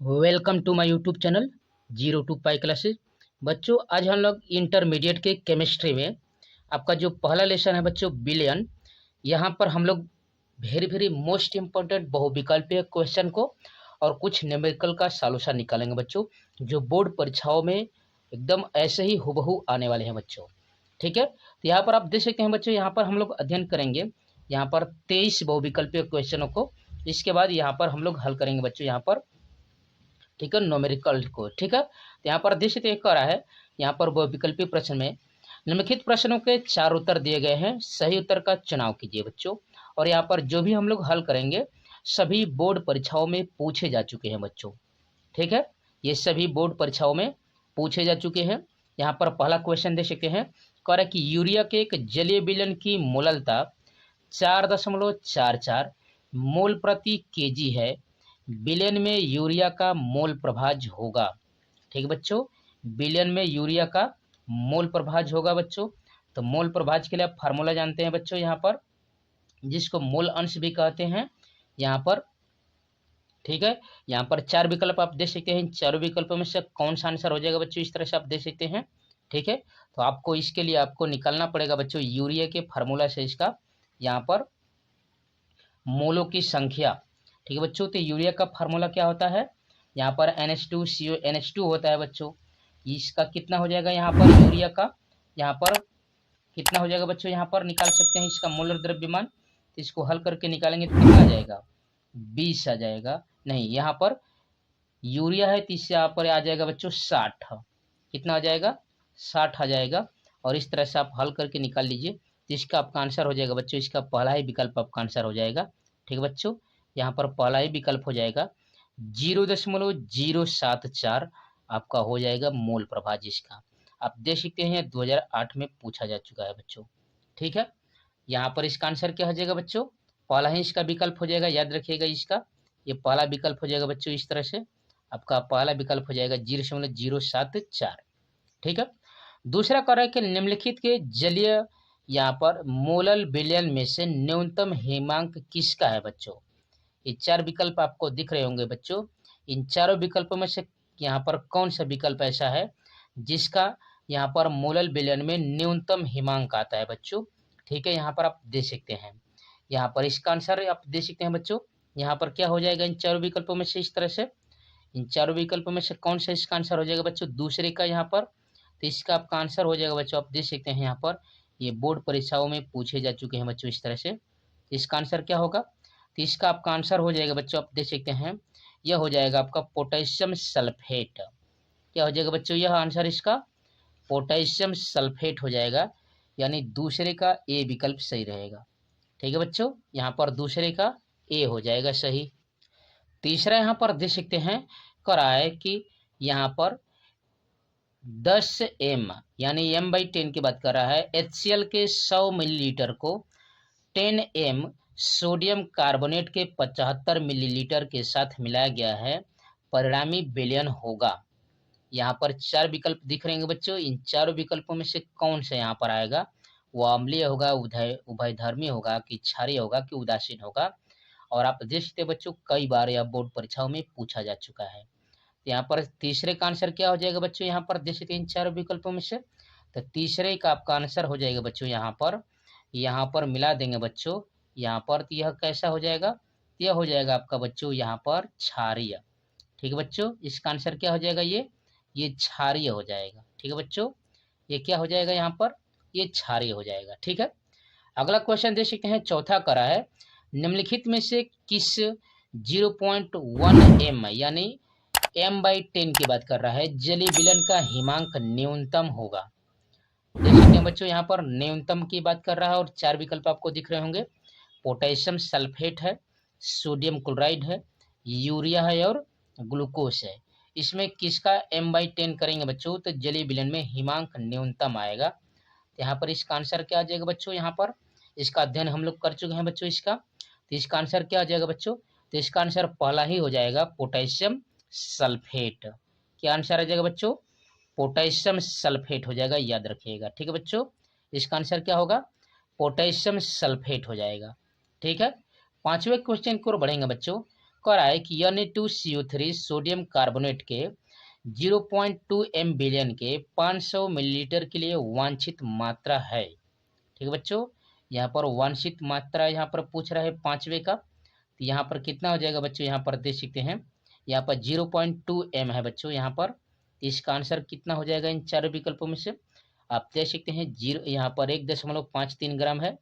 Welcome to my YouTube channel zero to pi classes. बच्चों, आज हम लोग इंटरमीडिएट के केमिस्ट्री में आपका जो पहला लेसन है बच्चों बिलियन, यहाँ पर हम लोग वेरी वेरी मोस्ट इम्पोर्टेंट बहुविकल्पीय क्वेश्चन को और कुछ न्यूमेरिकल का सॉल्यूशन निकालेंगे बच्चों, जो बोर्ड परीक्षाओं में एकदम ऐसे ही हुबहू आने वाले हैं बच्चों। ठीक है, तो यहाँ पर आप देख सकते हैं बच्चों, यहाँ पर हम लोग अध्ययन करेंगे यहाँ पर 23 बहुविकल्पीय क्वेश्चनों को। इसके बाद यहाँ पर हम लोग हल करेंगे बच्चों यहाँ पर, ठीक है, न्यूमेरिकल को। ठीक है, तो यहाँ पर देख सकते हैं है यहाँ पर विकल्पीय प्रश्न में निम्नलिखित प्रश्नों के 4 उत्तर दिए गए हैं, सही उत्तर का चुनाव कीजिए बच्चों। और यहाँ पर जो भी हम लोग हल करेंगे सभी बोर्ड परीक्षाओं में पूछे जा चुके हैं बच्चों। ठीक है, ये सभी बोर्ड परीक्षाओं में पूछे जा चुके हैं। यहाँ पर पहला क्वेश्चन देख सकते हैं, कह रहा है कि यूरिया के एक जलीय विलयन की मोललता 4.44 मोल प्रति केजी है, विलयन में यूरिया का मोल प्रभाज होगा। ठीक है बच्चों, विलयन में यूरिया का मोल प्रभाज होगा बच्चों। तो मोल प्रभाज के लिए आप फार्मूला जानते हैं बच्चों, यहाँ पर जिसको मोल अंश भी कहते हैं यहाँ पर। ठीक है, यहाँ पर 4 विकल्प आप देख सकते हैं, इन चारों विकल्पों में से कौन सा आंसर हो जाएगा बच्चों, इस तरह से आप देख सकते हैं। ठीक है, तो आपको इसके लिए आपको निकालना पड़ेगा बच्चों यूरिया के फार्मूला से इसका यहाँ पर मोलों की संख्या। ठीक है बच्चों, तो यूरिया का फार्मूला क्या होता है, यहाँ पर NH2CO NH2 होता है बच्चों। इसका कितना हो जाएगा यहाँ पर यूरिया का, यहाँ पर कितना हो जाएगा बच्चों, यहाँ पर निकाल सकते हैं इसका मोलर द्रव्यमान। तो इसको हल करके निकालेंगे तो कितना आ जाएगा, 20 आ जाएगा। नहीं, यहाँ पर यूरिया है तो इससे यहाँ पर आ जाएगा बच्चों 60। कितना आ जाएगा, 60 आ जाएगा। और इस तरह से आप हल करके निकाल लीजिए, तो इसका आपका आंसर हो जाएगा बच्चों, इसका पहला ही विकल्प आपका आंसर हो जाएगा। ठीक है बच्चों, यहाँ पर पहला ही विकल्प हो जाएगा 0.074 आपका हो जाएगा मोल प्रभा, जिसका आप देख सकते हैं 2008 में पूछा जा चुका है बच्चों। ठीक है, यहाँ पर इसका आंसर क्या हो जाएगा बच्चों, पहला ही इसका विकल्प हो जाएगा, याद रखिएगा इसका, ये पहला विकल्प हो जाएगा बच्चों। इस तरह से आपका पहला विकल्प हो जाएगा 0.074। ठीक है, दूसरा कह रहा है कि निम्नलिखित के जलीय यहाँ पर मोलल विलयन में से न्यूनतम हिमांक किसका है बच्चों। ये 4 विकल्प आपको दिख रहे होंगे बच्चों, इन चारों विकल्पों में से यहाँ पर कौन सा विकल्प ऐसा है जिसका यहाँ पर मोलल विलयन में न्यूनतम हिमांक आता है बच्चों। ठीक है, यहाँ पर आप देख सकते हैं, यहाँ पर इसका आंसर आप देख सकते हैं बच्चों, यहाँ पर क्या हो जाएगा इन चारों विकल्पों में से, इस तरह से इन चारों विकल्पों में से कौन सा इसका आंसर हो जाएगा बच्चों, दूसरे का यहाँ पर। तो इसका आपका आंसर हो जाएगा बच्चों, आप देख सकते हैं यहाँ पर ये बोर्ड परीक्षाओं में पूछे जा चुके हैं बच्चों इस तरह से। इसका आंसर क्या होगा, तो इसका आपका आंसर हो जाएगा बच्चों, आप देख सकते हैं यह हो जाएगा आपका पोटेशियम सल्फेट। क्या हो जाएगा बच्चों, यह आंसर इसका पोटेशियम सल्फेट हो जाएगा, यानी दूसरे का ए विकल्प सही रहेगा। ठीक है बच्चों, यहाँ पर दूसरे का ए हो जाएगा सही। तीसरा यहाँ पर देख सकते हैं करा है कि यहाँ पर 10 m यानी m/10 की बात कर रहा है, HCl के 100 मिलीलीटर को 10 m सोडियम कार्बोनेट के 75 मिलीलीटर के साथ मिलाया गया है, परिणामी विलयन होगा। यहाँ पर 4 विकल्प दिख रहे हैं बच्चों, इन चारों विकल्पों में से कौन सा यहाँ पर आएगा, वो अम्लीय होगा, उभयधर्मी होगा, कि क्षारीय होगा, कि उदासीन होगा। और आप देख सकते बच्चों कई बार यह बोर्ड परीक्षाओं में पूछा जा चुका है। यहाँ पर तीसरे का आंसर क्या हो जाएगा बच्चों, यहाँ पर देख सकते हैं इन चारों विकल्पों में से, तो तीसरे का आपका आंसर हो जाएगा बच्चों, यहाँ पर मिला देंगे बच्चों, यहाँ पर तो यह कैसा हो जाएगा, यह हो जाएगा आपका बच्चों यहाँ पर क्षारीय। ठीक है बच्चों, इसका आंसर क्या हो जाएगा, ये क्षारीय हो जाएगा। ठीक है बच्चों, ये क्या हो जाएगा यहाँ पर, ये क्षारीय हो जाएगा। ठीक है, अगला क्वेश्चन देख सकते हैं, चौथा करा है, निम्नलिखित में से किस 0.1 m यानी m/10 की बात कर रहा है जलीय विलयन का हिमांक न्यूनतम होगा। देख सकते हैं बच्चों, यहाँ पर न्यूनतम की बात कर रहा है और 4 विकल्प आपको दिख रहे होंगे, पोटेशियम सल्फेट है, सोडियम क्लोराइड है, यूरिया है और ग्लूकोज है। इसमें किसका m/10 करेंगे बच्चों, तो जलीय विलयन में हिमांक न्यूनतम आएगा। यहाँ पर इसका आंसर क्या आ जाएगा बच्चों, यहाँ पर इसका अध्ययन हम लोग कर चुके हैं बच्चों इसका, तो इसका आंसर क्या आ जाएगा बच्चों, तो इसका आंसर पहला ही हो जाएगा पोटेशियम सल्फेट। क्या आंसर आ जाएगा बच्चों, पोटेशियम सल्फेट हो जाएगा, याद रखिएगा। ठीक है बच्चों, इसका आंसर क्या होगा, पोटेशियम सल्फेट हो जाएगा। ठीक है, पांचवें क्वेश्चन की ओर बढ़ेंगे बच्चों, कह रहा है कि Na2CO3 सोडियम कार्बोनेट के 0.2 एम बिलियन के 500 मिलीलीटर के लिए वांछित मात्रा है। ठीक है बच्चों, यहाँ पर वांछित मात्रा यहाँ पर पूछ रहा है 5वें का, तो यहाँ पर कितना हो जाएगा बच्चों, यहाँ पर देख सकते हैं यहाँ पर 0.2 एम है बच्चों। यहाँ पर इसका आंसर कितना हो जाएगा इन चारों विकल्पों में से, आप देख सकते हैं जीरो, यहाँ पर 1.53 ग्राम है,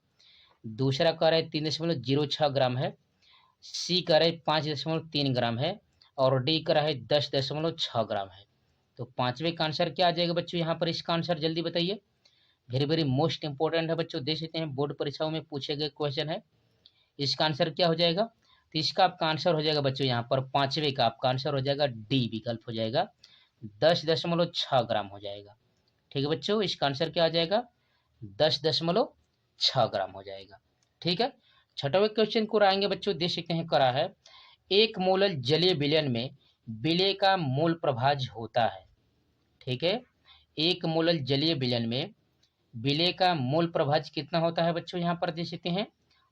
दूसरा कह रहा है 3.06 ग्राम है, सी कह रहा है 5.3 ग्राम है, और डी कह रहा है 10.6 ग्राम है। तो 5वें का आंसर क्या आ जाएगा बच्चों, यहाँ पर इसका आंसर जल्दी बताइए। वेरी वेरी मोस्ट इंपॉर्टेंट है बच्चों, देख सकते हैं बोर्ड परीक्षाओं में पूछे गए क्वेश्चन है। इसका आंसर क्या हो जाएगा, तो इसका आपका आंसर हो जाएगा बच्चों, यहाँ पर 5वें का आपका आंसर हो जाएगा डी विकल्प हो जाएगा, 10.6 ग्राम हो जाएगा। ठीक है बच्चों, इसका आंसर क्या आ जाएगा, 10.6 ग्राम हो जाएगा। ठीक है, 6वें क्वेश्चन को आएंगे बच्चों, देख सकते हैं करा है, एक मोलल जलीय विलयन में विलय का मूल प्रभाज होता है। ठीक है, एक मोलल जलीय विलयन में विलय का मूल प्रभाज कितना होता है बच्चों, यहाँ पर देख सकते हैं,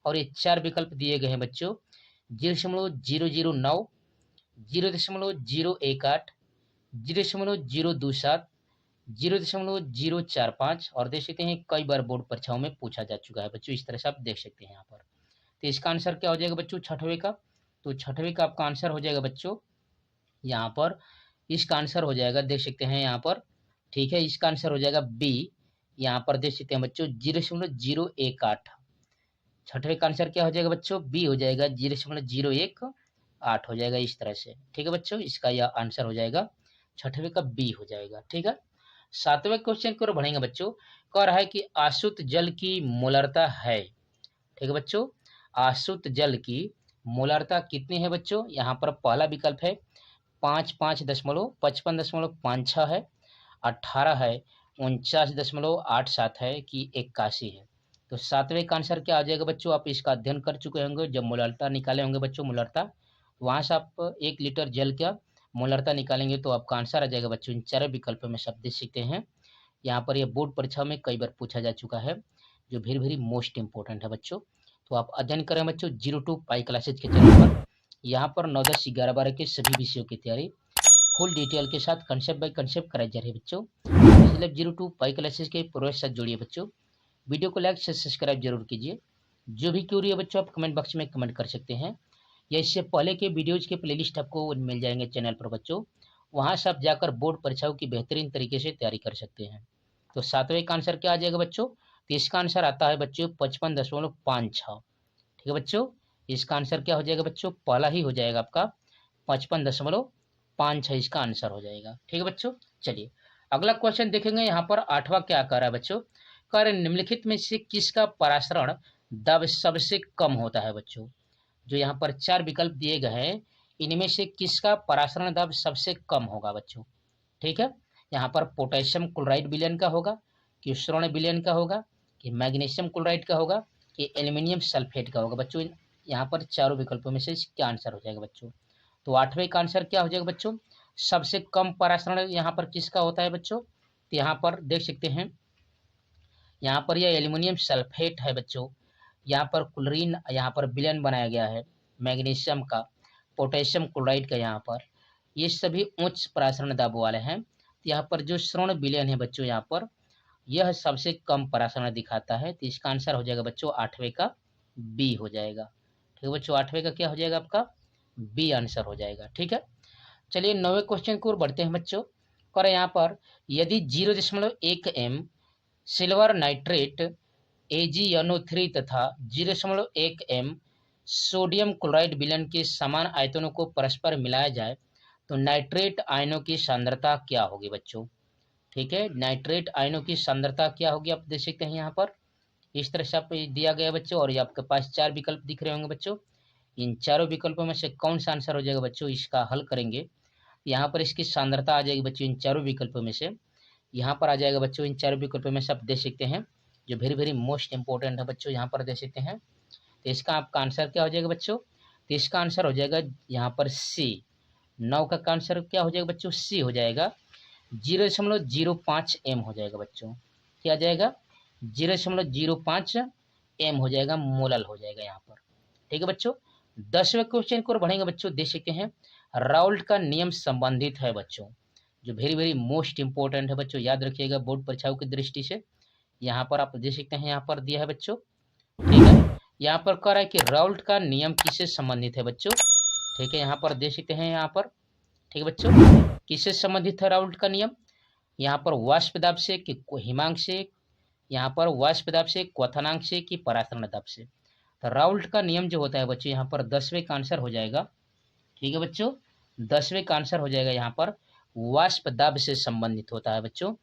और ये 4 विकल्प दिए गए हैं बच्चों, 0.009, 0.018, 0.027, 0.045, और देख सकते हैं कई बार बोर्ड परीक्षाओं में पूछा जा चुका है बच्चों, इस तरह से आप देख सकते हैं यहाँ पर। तो इसका आंसर क्या हो जाएगा बच्चों 6वें का, तो 6वें का आपका आंसर हो जाएगा बच्चों, यहाँ पर इसका आंसर हो जाएगा, देख सकते हैं यहाँ पर। ठीक है, इसका आंसर हो जाएगा बी, यहाँ पर देख सकते हैं बच्चों 0.018। 6वें का आंसर क्या हो जाएगा बच्चों, बी हो जाएगा, 0.018 हो जाएगा इस तरह से। ठीक है बच्चों, इसका यह आंसर हो जाएगा 6वें का बी हो जाएगा। ठीक है, 7वें क्वेश्चन की ओर बढ़ेंगे बच्चों, कह रहा है कि आसुत जल की मोलरता है। ठीक है बच्चों, आसुत जल की मोलरता कितनी है बच्चों, यहाँ पर पहला विकल्प है 55.56 है, 18 है, 49.87 है कि 81 है। तो 7वें का आंसर क्या आ जाएगा बच्चों, आप इसका अध्ययन कर चुके होंगे, जब मोलरता निकाले होंगे बच्चों, मोलरता वहाँ से आप 1 लीटर जल का मोलरता निकालेंगे तो आपका आंसर आ जाएगा बच्चों इन 4 विकल्पों में, सब देख सकते हैं। यहाँ पर यह बोर्ड परीक्षा में कई बार पूछा जा चुका है, जो वेरी वेरी मोस्ट इंपॉर्टेंट है बच्चों। तो आप अध्ययन करें बच्चों 02 पाई क्लासेज के चैनल पर, यहाँ पर 9, 10, 11, 12 के सभी विषयों की तैयारी फुल डिटेल के साथ कंसेप्ट बाय कंसेप्ट कराई जा रही है बच्चों। इसलिए 02 पाई क्लासेज के पूरे साथ जुड़िए बच्चों, वीडियो को लाइक से सब्सक्राइब जरूर कीजिए। जो भी क्यूरी है बच्चों आप कमेंट बॉक्स में कमेंट कर सकते हैं, या इससे पहले के वीडियोज के प्लेलिस्ट आपको मिल जाएंगे चैनल पर बच्चों, वहाँ से आप जाकर बोर्ड परीक्षाओं की बेहतरीन तरीके से तैयारी कर सकते हैं। तो 7वें का आंसर क्या आ जाएगा बच्चों, तो इसका आंसर आता है बच्चों 55.56। ठीक है बच्चों, इसका आंसर क्या हो जाएगा बच्चों, पहला ही हो जाएगा आपका 55.56 इसका आंसर हो जाएगा। ठीक है बच्चों, चलिए अगला क्वेश्चन देखेंगे। यहाँ पर 8वां क्या कर रहा है बच्चों, कर निम्नलिखित में से किसका परासरण दाब सबसे कम होता है बच्चों। जो यहाँ पर 4 विकल्प दिए गए हैं, इनमें से किसका परासरण दाब सबसे कम होगा बच्चों। ठीक है, यहाँ पर पोटेशियम क्लोराइड विलयन का होगा, कि स्वर्ण विलयन का होगा, कि मैग्नीशियम क्लोराइड का होगा, कि एल्यूमिनियम सल्फेट का होगा बच्चों। यहाँ पर चारों विकल्पों में से क्या आंसर हो जाएगा बच्चों, तो 8वें का आंसर क्या हो जाएगा बच्चों, सबसे कम परासरण यहाँ पर किसका होता है बच्चों, तो यहाँ पर देख सकते हैं, यहाँ पर यह एल्यूमिनियम सल्फेट है बच्चों। यहाँ पर क्लोरीन यहाँ पर विलयन बनाया गया है मैग्नीशियम का, पोटेशियम क्लोराइड का, यहाँ पर ये सभी उच्च परासरण दाब वाले हैं। तो यहाँ पर जो स्वर्ण विलयन है बच्चों, यहाँ पर यह सबसे कम परासरण दिखाता है, तो इसका आंसर हो जाएगा बच्चों 8वें का बी हो जाएगा। ठीक है बच्चों, 8वें का क्या हो जाएगा आपका बी आंसर हो जाएगा। ठीक है, चलिए 9वें क्वेश्चन की ओर बढ़ते हैं बच्चों। और यहाँ पर यदि 0.1 एम सिल्वर नाइट्रेट AgNO3 तथा 0.1 एम सोडियम क्लोराइड विलयन के समान आयतनों को परस्पर मिलाया जाए तो नाइट्रेट आयनों की सांद्रता क्या होगी बच्चों। ठीक है, नाइट्रेट आयनों की सांद्रता क्या होगी, आप देख सकते हैं यहाँ पर इस तरह से आप दिया गया बच्चों, और ये आपके पास 4 विकल्प दिख रहे होंगे बच्चों। इन चारों विकल्पों में से कौन सा आंसर हो जाएगा बच्चों, इसका हल करेंगे। यहाँ पर इसकी सांद्रता आ जाएगी बच्चों इन चारों विकल्पों में से, यहाँ पर आ जाएगा बच्चों इन चारों विकल्पों में से, आप देख सकते हैं जो वेरी वेरी मोस्ट इंपॉर्टेंट है बच्चों, यहाँ पर देख सकते हैं। तो इसका आपका आंसर क्या हो जाएगा बच्चों, तो इसका आंसर हो जाएगा यहाँ पर सी। 9 का आंसर क्या हो जाएगा बच्चों, सी हो जाएगा, 0.05 एम हो जाएगा बच्चों। क्या आ जाएगा 0.05 एम हो जाएगा, मोलल हो जाएगा यहाँ पर। ठीक है बच्चों, 10वें क्वेश्चन की ओर बढ़ेंगे बच्चों। देख सकते हैं राउल्ट का नियम संबंधित है बच्चों, जो वेरी वेरी मोस्ट इंपोर्टेंट है बच्चों, याद रखिएगा बोर्ड परीक्षाओं की दृष्टि से। यहाँ पर आप देख सकते हैं, यहाँ पर दिया है बच्चों, ठीक है। यहाँ पर कह रहा है कि राउल्ट का नियम किससे संबंधित है बच्चों, ठीक है। यहाँ पर देख सकते हैं, यहाँ पर ठीक है बच्चों, किससे संबंधित है राउल्ट का नियम। यहाँ पर वाष्प दाब से कि हिमांक से, यहाँ पर वाष्प दाब से, क्वथनांक से कि परासरण दाब से। तो राउल्ट का नियम जो होता है बच्चों, यहाँ पर 10वें का आंसर हो जाएगा, ठीक है बच्चों। 10वें का आंसर हो जाएगा यहाँ पर वाष्प दाब से संबंधित होता है बच्चों।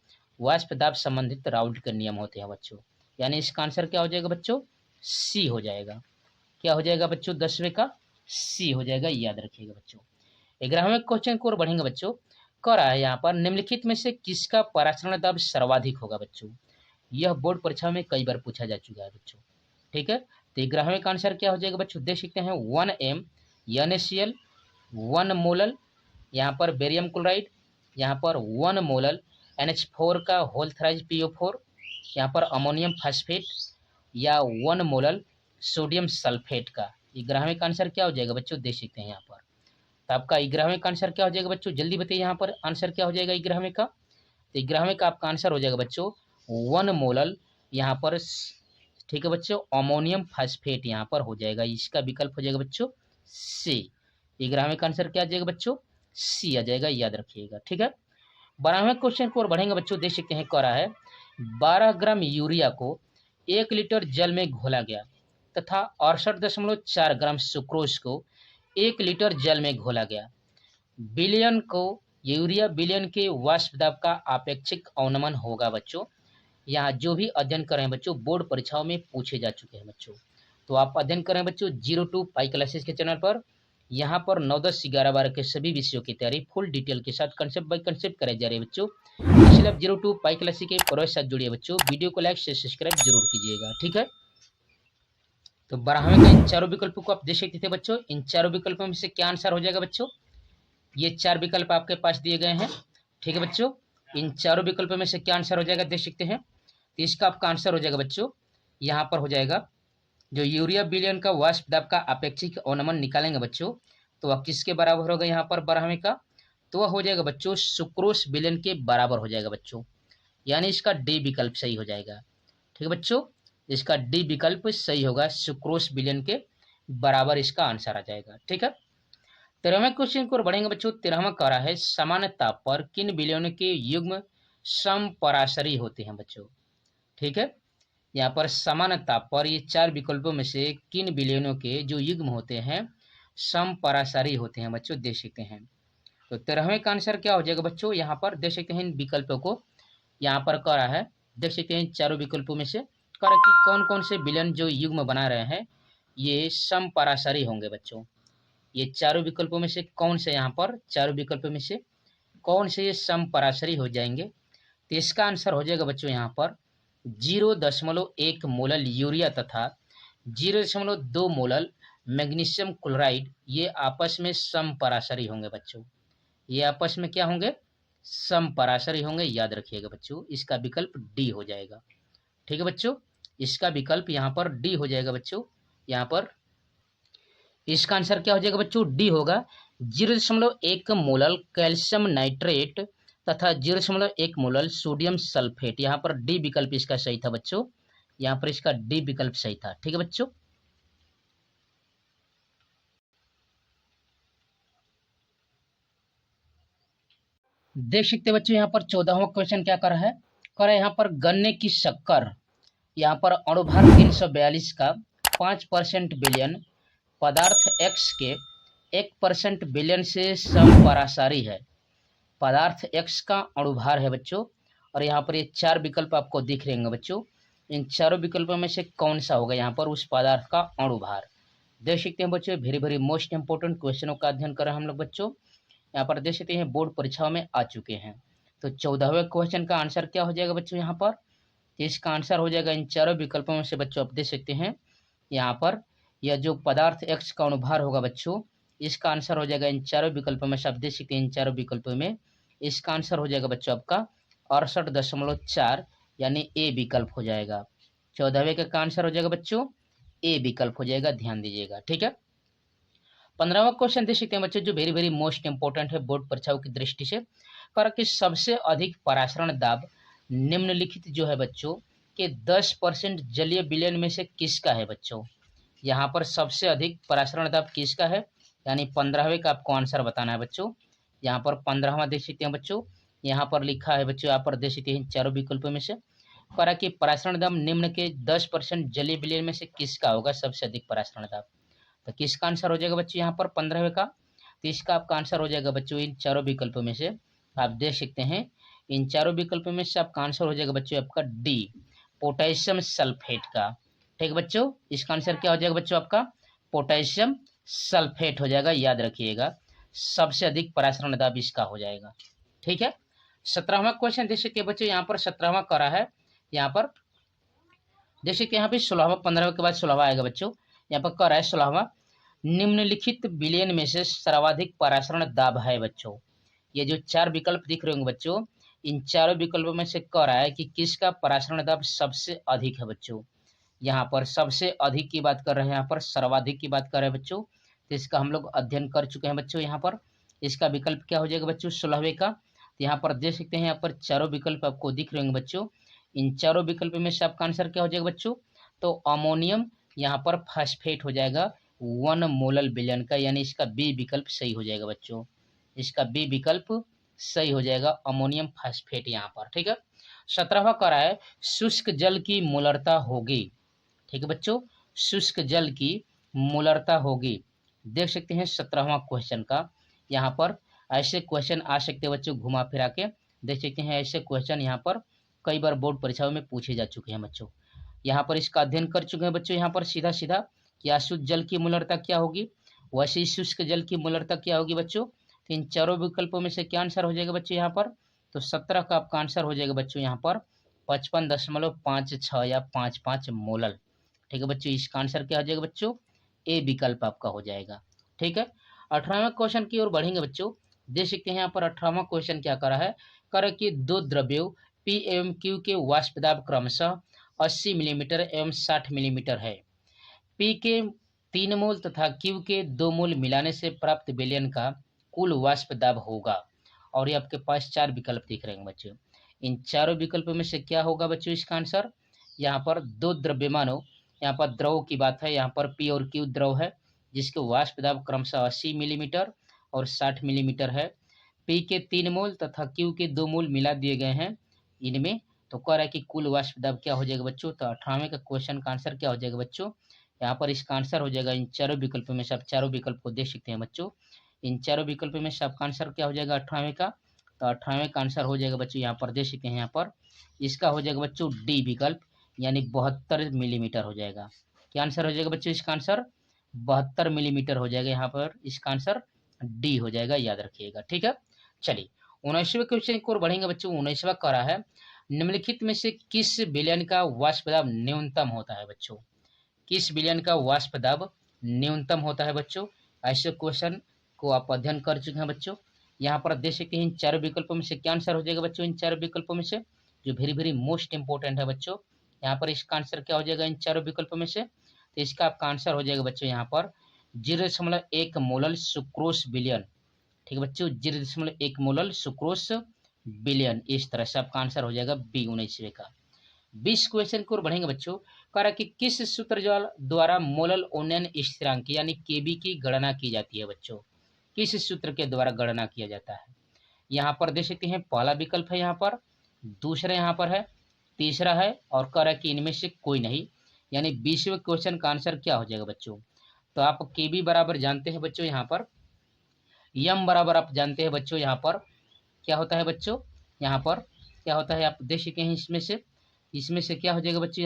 वाष्प दाब संबंधित राउल्ट के नियम होते हैं बच्चों, यानी इसका आंसर क्या हो जाएगा बच्चों, सी हो जाएगा। क्या हो जाएगा बच्चों, 10वें का सी हो जाएगा, याद रखिएगा बच्चों। 11वें क्वेश्चन की ओर बढ़ेंगे बच्चों। कह रहा है यहाँ पर निम्नलिखित में से किसका परासरण दाब सर्वाधिक होगा बच्चों। यह बोर्ड परीक्षा में कई बार पूछा जा चुका है बच्चों, ठीक है। तो 11वें का आंसर क्या हो जाएगा बच्चों, देख सकते हैं 1m NaCl 1 मोलल, यहाँ पर बेरियम क्लोराइड, यहाँ पर 1 मोलल NH4 का होल थ्राइज PO4, यहाँ पर अमोनियम फास्फेट, या 1 मोलल सोडियम सल्फेट का। 11वें का आंसर क्या हो जाएगा बच्चों, देख सकते हैं यहाँ पर। तो आपका 11वें का आंसर क्या हो जाएगा बच्चों, जल्दी बताइए यहाँ पर आंसर क्या हो जाएगा 11वें का। तो 11वें का आपका आंसर हो जाएगा बच्चों 1 मोलल, यहाँ पर ठीक है बच्चों, अमोनियम फास्फेट यहाँ पर हो जाएगा, इसका विकल्प हो जाएगा बच्चों सी। 11वें का आंसर क्या आ जाएगा बच्चों, सी आ जाएगा, याद रखिएगा, ठीक है। 12वें क्वेश्चन को और बढ़ेंगे बच्चों। देख सकते हैं, कह रहा है 12 ग्राम यूरिया को 1 लीटर जल में घोला गया तथा 68.4 ग्राम सुक्रोज को 1 लीटर जल में घोला गया। विलयन को यूरिया विलयन के वाष्प दाब का आपेक्षिक अवनमन होगा बच्चों। यहाँ जो भी अध्ययन करें बच्चों, बोर्ड परीक्षाओं में पूछे जा चुके हैं बच्चों, तो आप अध्ययन करें बच्चों 02 पाई क्लासेस के चैनल पर। यहाँ पर 9, 10, 11, 12 के सभी विषयों की तैयारी फुल डिटेल के साथ कंसेप्ट बाय कंसेप्ट कराई जा रही है बच्चों। इसलिए आप 02 पाई क्लासेस के प्रोजेक्ट साथ जुड़िए बच्चों। वीडियो को लाइक से सब्सक्राइब जरूर कीजिएगा, ठीक है। तो 12वें का इन चारों विकल्पों को आप देख सकते थे बच्चों। इन चारों विकल्पों में से क्या आंसर हो जाएगा बच्चों, ये 4 विकल्प आपके पास दिए गए हैं, ठीक है बच्चों। इन चारों विकल्पों में से क्या आंसर हो जाएगा, देख सकते हैं। तो इसका आपका आंसर हो जाएगा बच्चों, यहाँ पर हो जाएगा जो यूरिया विलयन का वाष्प दाब का अपेक्षिक अवनमन निकालेंगे बच्चों, तो वह किसके बराबर होगा यहाँ पर 12वें का, तो वह हो जाएगा बच्चों सुक्रोज विलयन के बराबर हो जाएगा बच्चों, यानी इसका डी विकल्प सही हो जाएगा, ठीक है बच्चों। इसका डी विकल्प सही होगा, सुक्रोज विलयन के बराबर इसका आंसर आ जाएगा, ठीक है। 13वें क्वेश्चन की ओर बढ़ेंगे बच्चों। 13वां कह रहा है सामान्य ताप पर किन विलयनों के युग्म समपराशरी होते हैं बच्चों, ठीक है। यहाँ पर सामान्य ताप पर ये 4 विकल्पों में से किन विलयनों के जो युग्म होते हैं समपराशरी होते हैं बच्चों, देख सकते हैं। तो 13वें का आंसर क्या हो जाएगा बच्चों, यहाँ पर देख सकते हैं इन विकल्पों को, यहाँ पर कह रहा है, देख सकते हैं इन चारों विकल्पों में से कह रहा है कि कौन कौन से विलयन जो युग्म बना रहे हैं ये समपराशरी होंगे बच्चों। ये चारों विकल्पों में से कौन से, यहाँ पर चारों विकल्पों में से कौन से ये समपराशरी हो जाएंगे, तो इसका आंसर हो जाएगा बच्चों यहाँ पर 0.1 मोलल यूरिया तथा 0.2 मोलल मैग्नीशियम क्लोराइड, ये आपस में समपराशरी होंगे बच्चों। ये आपस में क्या होंगे, समपराशरी होंगे, याद रखिएगा बच्चों। इसका विकल्प डी हो जाएगा, ठीक है बच्चों। इसका विकल्प यहाँ पर डी हो जाएगा बच्चों। यहाँ पर इसका आंसर क्या हो जाएगा बच्चों, डी होगा। 0.1 मोलल कैल्शियम नाइट्रेट तथा 0.1 मोलल सोडियम सल्फेट, यहाँ पर डी विकल्प इसका सही था बच्चों। यहाँ पर इसका डी विकल्प सही था, ठीक है बच्चों। देख सकते हैं बच्चों, यहाँ पर 14वां क्वेश्चन क्या कर रहा है, कर रहा है यहाँ पर गन्ने की शक्कर, यहाँ पर अणुभार 342 का 5% विलयन पदार्थ X के 1% विलयन से समपराशरी है। पदार्थ X का अणुभार है बच्चों, और यहाँ पर ये 4 विकल्प आपको दिख रहे हैं बच्चों। इन चारों विकल्पों में से कौन सा होगा यहाँ पर उस पदार्थ का अणुभार, देख सकते हैं बच्चों। वेरी वेरी मोस्ट इंपोर्टेंट क्वेश्चनों का अध्ययन कर रहे हैं हम लोग बच्चों, यहाँ पर देख सकते हैं बोर्ड परीक्षाओं में आ चुके हैं। तो 14वें क्वेश्चन का आंसर क्या हो जाएगा बच्चों, यहाँ पर इसका आंसर हो जाएगा इन चारों विकल्पों में से बच्चों, आप देख सकते हैं यहाँ पर यह जो पदार्थ X का अणुभार होगा बच्चों, इसका आंसर हो जाएगा इन चारों विकल्पों में से, आप देख सकते हैं इन चारों विकल्पों में इसका आंसर हो जाएगा बच्चों आपका 68.4, यानी ए विकल्प हो जाएगा। 14वें का आंसर हो जाएगा बच्चों ए विकल्प हो जाएगा, ध्यान दीजिएगा, ठीक है। 15वां क्वेश्चन देख सकते हैं बच्चों, जो वेरी वेरी मोस्ट इंपोर्टेंट है बोर्ड परीक्षाओं की दृष्टि से। कर कि सबसे अधिक परासरण दाब निम्नलिखित जो है बच्चों के 10% जलीय विलयन में से किसका है बच्चों। यहाँ पर सबसे अधिक परासरण दाब किसका है, यानी 15वें का आपको आंसर बताना है बच्चों। यहाँ पर 15वां देख सकते हैं बच्चों, यहाँ पर लिखा है बच्चों, यहाँ पर देख सकते हैं चारों विकल्पों में से करा कि परासरण दाब निम्न के 10% जलीय विलयन में से किसका होगा सबसे अधिक परासरण दाब। तो किसका आंसर हो जाएगा बच्चों यहाँ पर 15वें का, तो इसका आपका आंसर हो जाएगा बच्चों इन चारों विकल्पों में से। आप देख सकते हैं इन चारों विकल्पों में से आपका आंसर हो जाएगा बच्चों आपका डी, पोटेशियम सल्फेट का। ठीक बच्चों, इसका आंसर क्या हो जाएगा बच्चों आपका पोटेशियम सल्फेट हो जाएगा, याद रखिएगा सबसे अधिक परासरण दाब इसका हो जाएगा। ठीक है, 17वां क्वेश्चन देख सकते बच्चों, यहाँ पर 17वां करा है, यहाँ पर देख सकते यहाँ पे 16वां 15वें के बाद 16वां आएगा बच्चों। यहाँ पर करा है 16वां, निम्नलिखित विलयन में से सर्वाधिक परासरण दाब है बच्चों। ये जो चार विकल्प दिख रहे होंगे बच्चों, इन चारों विकल्पों में से कह रहा है कि किसका परासरण दाब सबसे अधिक है बच्चों। यहाँ पर सबसे अधिक की बात कर रहे हैं, यहाँ पर सर्वाधिक की बात कर रहे हैं बच्चों, तो इसका हम लोग अध्ययन कर चुके हैं बच्चों। यहाँ पर इसका विकल्प क्या हो जाएगा बच्चों 16वें का। तो यहाँ पर देख सकते हैं यहाँ पर चारों विकल्प आपको दिख रहे होंगे बच्चों, इन चारों विकल्प में से आपका आंसर क्या हो जाएगा बच्चों, तो अमोनियम यहाँ पर फास्फेट हो जाएगा 1 मोलल विलयन का, यानी इसका बी विकल्प सही हो जाएगा बच्चों, इसका बी विकल्प सही हो जाएगा अमोनियम फास्फेट यहाँ पर। ठीक है, 17वां करा है शुष्क जल की मोलरता होगी। ठीक है बच्चों, शुष्क जल की मोलरता होगी। देख सकते हैं 17वां क्वेश्चन का, यहाँ पर ऐसे क्वेश्चन आ सकते हैं बच्चों घुमा फिरा के, देख सकते हैं ऐसे क्वेश्चन यहाँ पर कई बार बोर्ड परीक्षाओं में पूछे जा चुके हैं बच्चों। यहाँ पर इसका अध्ययन कर चुके हैं बच्चों, यहाँ पर सीधा सीधा कि अशुद्ध जल की मोलरता क्या होगी, वैसे ही शुष्क जल की मोलरता क्या होगी बच्चों। तो इन चारों विकल्पों में से क्या आंसर हो जाएगा बच्चों यहाँ पर, तो 17 का आपका आंसर हो जाएगा बच्चों यहाँ पर 55.56 या 55 मोलल। ठीक है बच्चों, इसका आंसर क्या हो जाएगा बच्चों, ए विकल्प आपका हो जाएगा। ठीक है, 18वां क्वेश्चन की ओर बढ़ेंगे बच्चों। देख सकते हैं यहाँ पर 18वां क्वेश्चन क्या करा है, कर कि दो द्रव्यों पी एवं क्यू के वाष्प दाब क्रमशः 80 मिलीमीटर एवं 60 मिलीमीटर है। पी के 3 मोल तथा क्यू के 2 मोल मिलाने से प्राप्त विलयन का कुल वाष्प दाब होगा। और ये आपके पास चार विकल्प दिख रहे हैं बच्चों, इन चारों विकल्पों में से क्या होगा बच्चों इसका आंसर। यहाँ पर दो द्रव्यमानों, यहाँ पर द्रव की बात है, यहाँ पर पी और क्यू द्रव है जिसके वाष्प दाब क्रमशः 80 मिलीमीटर और 60 मिलीमीटर है। पी के 3 मोल तथा क्यू के 2 मोल मिला दिए गए हैं इनमें, तो कह रहा है कि कुल वाष्प दाब क्या हो जाएगा बच्चों। तो 18वें का क्वेश्चन का आंसर क्या हो जाएगा बच्चों, यहाँ पर इसका आंसर हो जाएगा इन चारों विकल्पों में से, आप चारों विकल्प को देख सकते हैं बच्चों, इन चारों विकल्पों में से आपका आंसर क्या हो जाएगा 18वें का। तो 18वें का आंसर हो जाएगा बच्चों, यहाँ पर देख सकते हैं यहाँ पर इसका हो जाएगा बच्चों डी विकल्प, यानी 72 मिलीमीटर हो जाएगा। क्या आंसर हो जाएगा बच्चों इसका आंसर 72 मिलीमीटर हो जाएगा, यहाँ पर इसका आंसर डी हो जाएगा, याद रखिएगा। ठीक है, चलिए 19वें क्वेश्चन की ओर बढ़ेंगे बच्चों। 19वां कह रहा है निम्नलिखित में से किस विलयन का वाष्प दाब न्यूनतम होता है बच्चों, किस विलयन का वाष्प दाब न्यूनतम होता है बच्चों। ऐसे क्वेश्चन को आप अध्ययन कर चुके हैं बच्चों। यहाँ पर देख सकते हैं इन चारों विकल्पों में से क्या आंसर हो जाएगा बच्चों, इन चारों विकल्पों में से जो वेरी वेरी मोस्ट इंपोर्टेंट है बच्चों। यहाँ पर इसका आंसर क्या हो जाएगा इन चारों विकल्पों में से, तो इसका आपका आंसर हो जाएगा बच्चों यहाँ पर 0.1 मोलल सुक्रोस विलयन। ठीक है बच्चों, 0.1 मोलल सुक्रोस विलयन, इस तरह से आपका आंसर हो जाएगा बी 19वें का। 20 क्वेश्चन की ओर बढ़ेंगे बच्चों। कह रहा कि किस सूत्र द्वारा मोलल उन्नयन स्थिरांक यानी केबी की गणना की जाती है बच्चों, किस सूत्र के द्वारा गणना किया जाता है। यहाँ पर देख सकते हैं पहला विकल्प है यहाँ पर, दूसरा यहाँ पर है, तीसरा है, और कह रहा है कि इनमें से कोई नहीं, यानी 20वें क्वेश्चन का आंसर क्या हो जाएगा बच्चों। तो आप केबी बराबर जानते हैं बच्चों, यहाँ पर यम बराबर आप जानते हैं बच्चों, यहाँ पर क्या होता है बच्चों, यहाँ पर क्या होता है आप देख सकते हैं इसमें से क्या हो जाएगा बच्चों,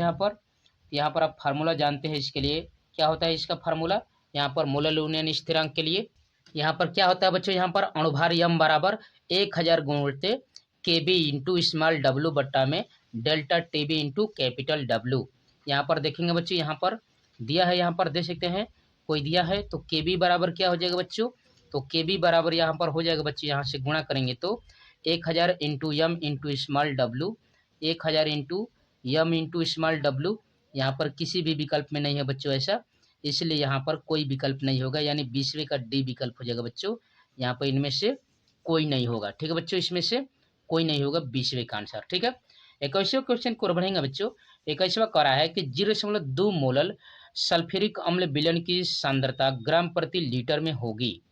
यहाँ पर आप फार्मूला जानते हैं इसके लिए, क्या होता है इसका फार्मूला, यहाँ पर मोलल उन्नयन स्थिरांक के लिए यहाँ पर क्या होता है बच्चों, यहाँ पर अणुभार यम बराबर 1000 गुणित केबी इंटू स्मॉल डब्लू बट्टा में delta TB into capital W. यहाँ पर देखेंगे बच्चों, यहाँ पर दिया है, यहाँ पर देख सकते हैं कोई दिया है, तो केबी बराबर क्या हो जाएगा बच्चों, तो केबी बराबर यहाँ पर हो जाएगा बच्चों, यहाँ से गुणा करेंगे तो 1000 into M into small W, 1000 into M into small W, यहाँ पर किसी भी विकल्प में नहीं है बच्चों ऐसा, इसलिए यहाँ पर कोई विकल्प नहीं होगा, यानी 20वें का डी विकल्प हो जाएगा बच्चों। यहाँ पर इनमें से कोई नहीं होगा, ठीक है बच्चों, इसमें से कोई नहीं होगा 20वें का आंसर। ठीक है, 21वें क्वेश्चन को बढ़ेंगे बच्चों। 21वां कह रहा है कि 0.2 मोलल सल्फ्यूरिक अम्ल विलयन की सांद्रता ग्राम प्रति लीटर में होगी।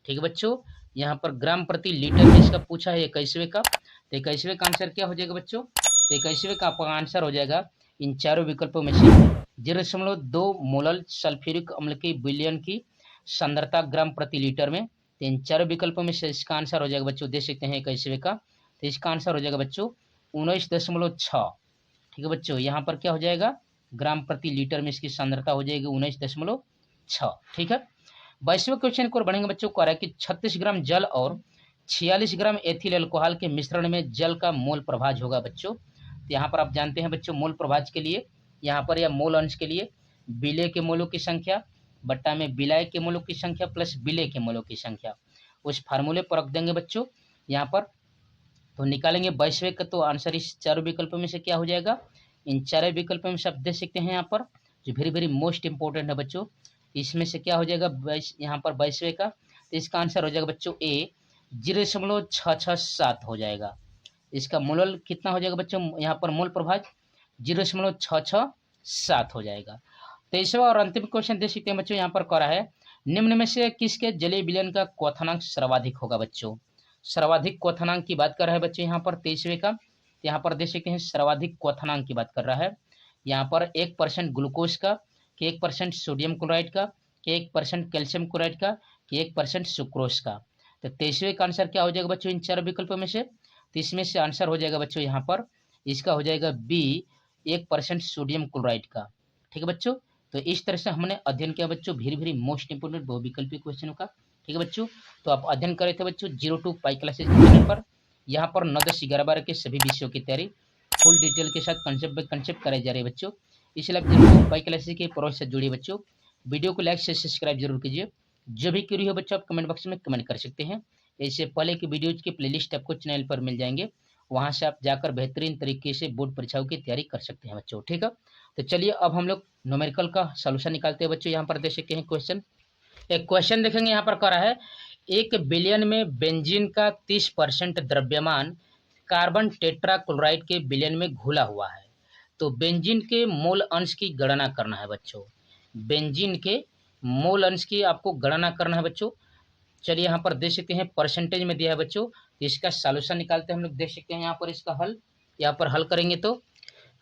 ठीक है बच्चों, यहाँ पर ग्राम प्रति लीटर में इसका पूछा है 21वें का। तो 21वें का आंसर क्या हो जाएगा बच्चों? तो 21वें का आपका आंसर हो जाएगा इन चारों विकल्पों में से 0.2 मोलल सल्फ्यूरिक अम्ल की विलयन की सांद्रता ग्राम प्रति लीटर में। तो इन चारों विकल्पों में से इसका आंसर हो जाएगा बच्चों, देख सकते हैं 21वें का। तो इसका आंसर हो जाएगा बच्चों 19.6। ठीक है बच्चों, यहाँ पर क्या हो जाएगा, ग्राम प्रति लीटर में इसकी सांद्रता हो जाएगी 19.6। ठीक है, 22वें क्वेश्चन को बढ़ेंगे बच्चों। कह रहा है कि 36 ग्राम जल और 46 ग्राम एथिल अल्कोहल के मिश्रण में जल का मोल प्रभाज होगा बच्चों। तो यहाँ पर आप जानते हैं बच्चों, मोल प्रभाज के लिए यहाँ पर या मोल अंश के लिए विलय के मोलों की संख्या बट्टा में विलायक के मोलों की संख्या प्लस विलय के मोलों की संख्या, उस फार्मूले पर रख देंगे बच्चों यहाँ पर। तो निकालेंगे 22वें का, तो आंसर इस चारों विकल्पों में से क्या हो जाएगा, इन चारों विकल्पों में से आप देख सकते हैं यहाँ पर जो वेरी वेरी मोस्ट इंपॉर्टेंट है बच्चों, इसमें से क्या हो जाएगा 22, यहाँ पर 22वें का। तो इसका आंसर हो जाएगा बच्चों ए 0.667 हो जाएगा। इसका मोल कितना हो जाएगा बच्चों, यहाँ पर मोल प्रभाज 0.667 हो जाएगा। 23वां और अंतिम क्वेश्चन देख सकते हैं बच्चों, यहाँ पर कह रहा है निम्न में से किसके जलीय विलयन का क्वथनांक सर्वाधिक होगा बच्चों। सर्वाधिक क्वथनांक की बात कर रहा है बच्चों यहाँ पर 23वें का। यहाँ पर देख सकते हैं सर्वाधिक क्वथनांक की बात कर रहा है, यहाँ पर 1% ग्लूकोज का, कि 1% सोडियम क्लोराइड का, कि 1% कैल्शियम क्लोराइड का, कि 1% सुक्रोज का। तो 23वें का आंसर क्या हो जाएगा बच्चों इन चारों विकल्पों में से? तो इसमें से आंसर हो जाएगा बच्चों यहाँ पर इसका हो जाएगा बी 1% सोडियम क्लोराइड का। ठीक है बच्चों, तो इस तरह से हमने अध्ययन किया बच्चों वेरी वेरी मोस्ट इंपोर्टेंट बहुविकल्पी क्वेश्चनों का। ठीक है बच्चों, तो आप अध्ययन कर रहे थे बच्चों 02 पाई क्लासेज के चैनल पर। यहाँ पर 9, 10, 11, 12 के सभी विषयों की तैयारी फुल डिटेल के साथ कंसेप्ट बाय कंसेप्ट कराई जा रही है बच्चों। इसलिए आप जरूर पाई क्लासेज के प्रोसेस से जुड़िए बच्चों। वीडियो को लाइक से सब्सक्राइब जरूर कीजिए। जो भी क्वेरी हो बच्चों आप कमेंट बॉक्स में कमेंट कर सकते हैं। इससे पहले की वीडियोज की प्लेलिस्ट आपको चैनल पर मिल जाएंगे, वहां से आप जाकर बेहतरीन तरीके से बोर्ड परीक्षाओं की तैयारी कर सकते हैं बच्चों। ठीक है, तो चलिए अब हम लोग न्यूमेरिकल का सॉल्यूशन निकालते हैं बच्चों। यहाँ पर देख सकते हैं क्वेश्चन, एक क्वेश्चन देखेंगे यहाँ पर कह रहा है 1 बिलियन में बेंजीन का 30% द्रव्यमान कार्बन टेट्राक्लोराइड के विलयन में घुला हुआ है, तो बेंजीन के मोल अंश की गणना करना है बच्चों। बेंजीन के मोल अंश की आपको गणना करना है बच्चों। चलिए यहाँ पर देख सकते हैं परसेंटेज में दिया है बच्चों, इसका सॉल्यूशन निकालते हैं हम लोग। देख सकते हैं यहाँ पर इसका हल, यहाँ पर हल करेंगे तो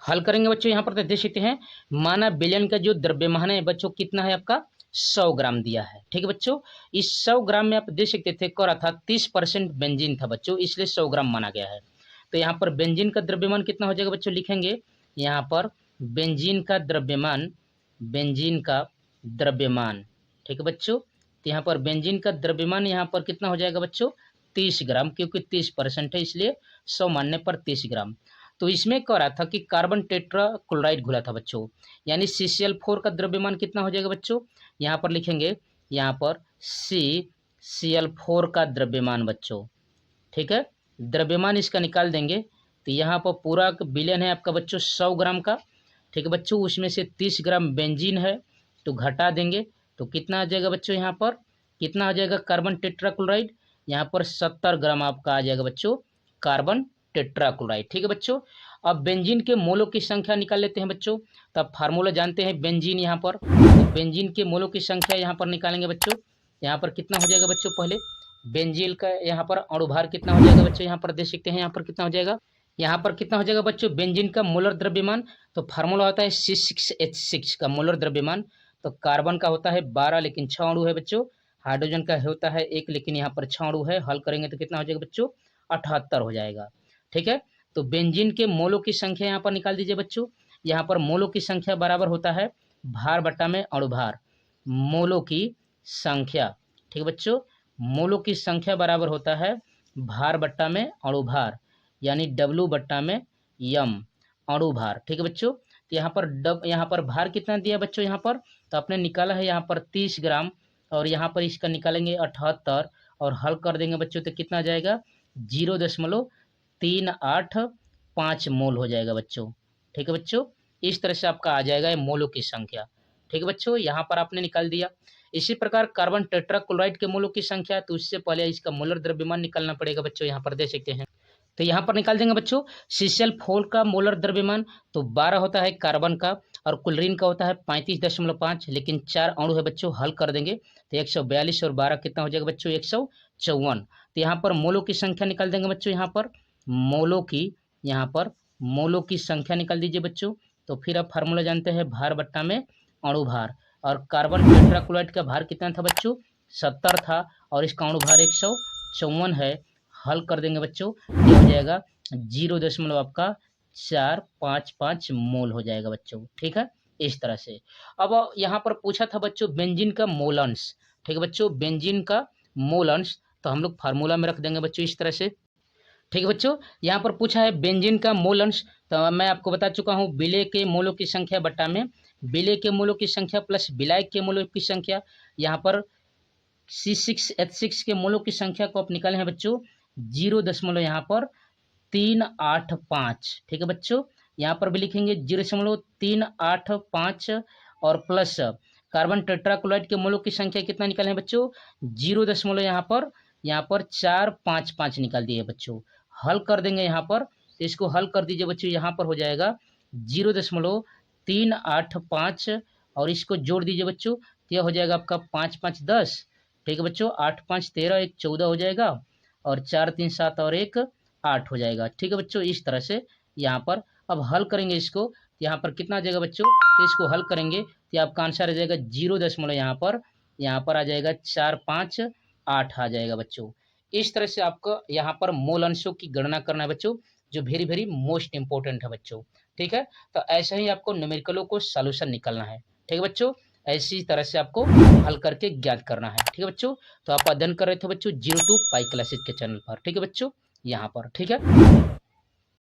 हल करेंगे बच्चों। यहाँ पर देख सकते हैं माना बिलियन का जो द्रव्यमान है बच्चों कितना है आपका 100 ग्राम दिया है। ठीक है बच्चों, इस 100 ग्राम में आप देख सकते थे कह रहा था 30% बेंजीन था बच्चों, इसलिए 100 ग्राम माना गया है। तो यहाँ पर बेंजीन का द्रव्यमान कितना हो जाएगा बच्चों, लिखेंगे यहाँ पर बेंजीन का द्रव्यमान, बेंजीन का द्रव्यमान। ठीक है बच्चों, तो यहाँ पर बेंजीन का द्रव्यमान यहाँ पर कितना हो जाएगा बच्चों 30 ग्राम, क्योंकि 30% है इसलिए 100 मानने पर 30 ग्राम। तो इसमें कह रहा था कि कार्बन टेट्राक्लोराइड घुला था बच्चों, यानी CCl4 का द्रव्यमान कितना हो जाएगा बच्चों, यहाँ पर लिखेंगे यहाँ पर CCl4 का द्रव्यमान बच्चों। ठीक है, द्रव्यमान इसका निकाल देंगे तो यहाँ पर पूरा विलयन है आपका बच्चों 100 ग्राम का। ठीक है बच्चों, उसमें से 30 ग्राम बेंजीन है तो घटा देंगे तो कितना आ जाएगा बच्चों, यहाँ पर कितना आ जाएगा कार्बन टेट्राक्लोराइड, यहाँ पर 70 ग्राम आपका आ जाएगा बच्चों कार्बन टेट्राक्लोराइड। ठीक है बच्चों, अब बेंजीन के मोलों की संख्या निकाल लेते हैं बच्चों। तो आप फार्मूला जानते हैं बेंजीन, यहाँ पर तो बेंजीन के मोलों की संख्या यहाँ पर निकालेंगे बच्चों। यहाँ पर कितना हो जाएगा बच्चों, पहले बेंजीन का यहाँ पर अणुभार कितना हो जाएगा बच्चों, यहाँ पर देख सकते हैं यहाँ पर कितना हो जाएगा, यहाँ पर कितना हो जाएगा बच्चों बेंजीन का मोलर द्रव्यमान। तो फार्मूला होता है C6H6 का मोलर द्रव्यमान। तो कार्बन का होता है 12 लेकिन 6 अणु है बच्चों, हाइड्रोजन का होता है 1 लेकिन यहाँ पर 6 अणु है। हल करेंगे तो कितना हो जाएगा बच्चों 78 हो जाएगा। ठीक है, तो बेंजीन के मोलों की संख्या यहाँ पर निकाल दीजिए बच्चों। यहाँ पर मोलों की संख्या बराबर होता है भार बट्टा में अणुभार, मोलों की संख्या। ठीक है बच्चों, मोलों की संख्या बराबर होता है भार बट्टा में अणुभार, यानी W बट्टा में M अणुभार। ठीक है बच्चों, तो यहाँ पर भार कितना दिया बच्चों, यहाँ पर तो आपने निकाला है यहाँ पर 30 ग्राम और यहाँ पर इसका निकालेंगे 78 और हल कर देंगे बच्चों तो कितना आ जाएगा 0.385 मोल हो जाएगा बच्चों। ठीक है बच्चों, इस तरह से आपका आ जाएगा ये मोलों की संख्या। ठीक है बच्चों, यहाँ पर आपने निकाल दिया। इसी प्रकार कार्बन टेट्राक्लोराइड के मोलों की संख्या, तो उससे पहले इसका मोलर द्रव्यमान निकालना पड़ेगा बच्चों, यहाँ पर दे सकते हैं। तो यहाँ पर निकाल देंगे बच्चों CCl4 का मोलर द्रव्यमान, तो 12 होता है कार्बन का और क्लोरीन का होता है 35.5, लेकिन 4 अणु है बच्चों, हल कर देंगे तो 142 और 12 कितना हो जाएगा बच्चों 154। तो यहाँ पर मोलों की संख्या निकाल देंगे बच्चों, यहाँ पर मोलों की संख्या निकाल दीजिए बच्चों। तो फिर आप फार्मूला जानते हैं भार बट्टा में अणु भार, और कार्बन टेट्राक्लोराइड का भार कितना था बच्चों 70 था और इसका अणु भार 154 है। हल कर देंगे बच्चों, ये हो जाएगा 0 आपका 455 मोल हो जाएगा बच्चों, ठीक है इस तरह से। अब यहाँ पर पूछा था बच्चों बेंजीन का मोल अंश, ठीक है बच्चों, बेंजीन का मोल अंश, तो हम लोग फार्मूला में रख देंगे बच्चों इस तरह से, ठीक है बच्चों। यहाँ पर पूछा है बेंजीन का मोल अंश, तो मैं आपको बता चुका हूँ विलय के मोलों की संख्या बट्टा में विलय के मोलों की संख्या प्लस विलायक के मोलों की संख्या। यहाँ पर C6H6 के मोलों की संख्या को आप निकाले हैं बच्चों 0 यहाँ पर 385, ठीक है बच्चों। यहाँ पर भी लिखेंगे 0.385 और प्लस कार्बन टेट्राक्लोराइड के मोलों की संख्या कितना निकाले हैं बच्चों 0 यहाँ पर 455 निकाल दिए बच्चों। हल कर देंगे यहाँ पर, तो इसको हल कर दीजिए बच्चों, यहाँ पर हो जाएगा 0.385 और इसको जोड़ दीजिए बच्चों, तो यह हो जाएगा आपका 5 5 10, ठीक है बच्चों, 8 5 13, 1 14 हो जाएगा और 4 3 7 और 1 8 हो जाएगा, ठीक है बच्चों इस तरह से। यहाँ पर अब हल करेंगे इसको, तो यहाँ पर कितना आ जाएगा बच्चों, तो इसको हल करेंगे तो आपका आंसर आ जाएगा 0 यहाँ पर आ जाएगा 4 5 8 आ जाएगा बच्चों। इस तरह से आपको यहाँ पर मोल अंशों की गणना करना है बच्चों, जो वेरी वेरी मोस्ट इंपॉर्टेंट है बच्चों, ठीक है। तो ऐसे ही आपको न्यूमेरिकलों को सॉल्यूशन निकालना है, ठीक है बच्चों, ऐसी तरह से आपको हल करके ज्ञात करना है, ठीक है बच्चों। तो आप अध्ययन कर रहे थे बच्चों 02 पाई क्लासेज के चैनल पर, ठीक है बच्चों, यहाँ पर, ठीक है।